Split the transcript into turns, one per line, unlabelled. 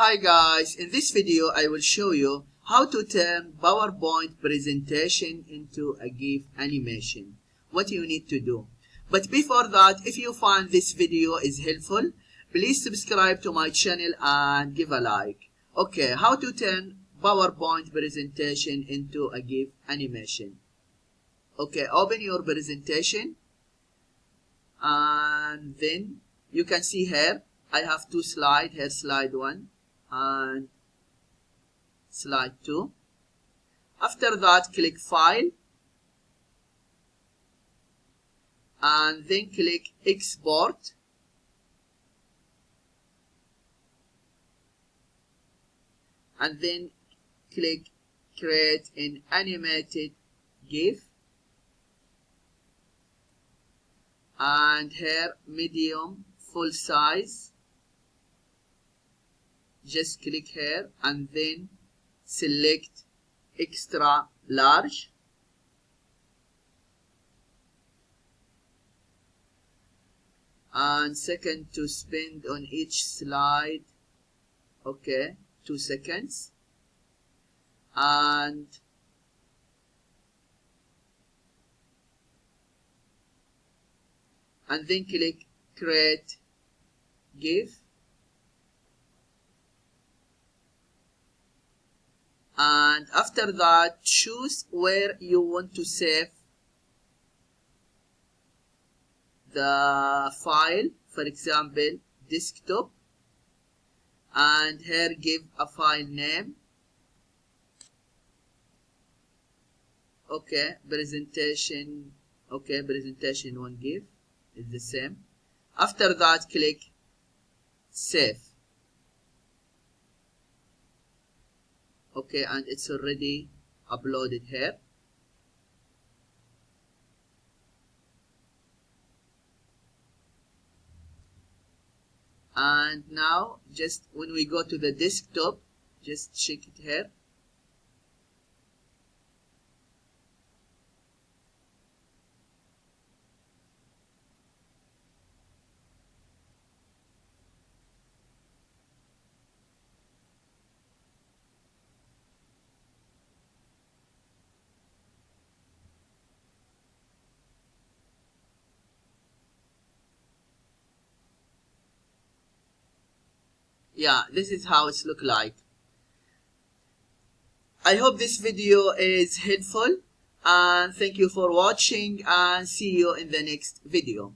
Hi guys, in this video I will show you how to turn PowerPoint presentation into a GIF animation. What you need to do. But before that, if you find this video is helpful, please subscribe to my channel and give a like. Okay, how to turn PowerPoint presentation into a GIF animation. Okay, open your presentation and then you can see here I have two slides. Here slide 1 and slide 2. After that, click File and then click Export. And then click Create an Animated GIF. And here medium full size. Just click here and then select extra large. And second to spend on each slide, okay, 2 seconds. And then click Create GIF. And after that, choose where you want to save the file, for example, desktop. And here give a file name. Okay, presentation. Okay, presentation 1 GIF is the same. After that, click Save. Okay, and it's already uploaded here. And now, just when we go to the desktop, just check it here. Yeah, this is how it's look like. I hope this video is helpful and thank you for watching and see you in the next video.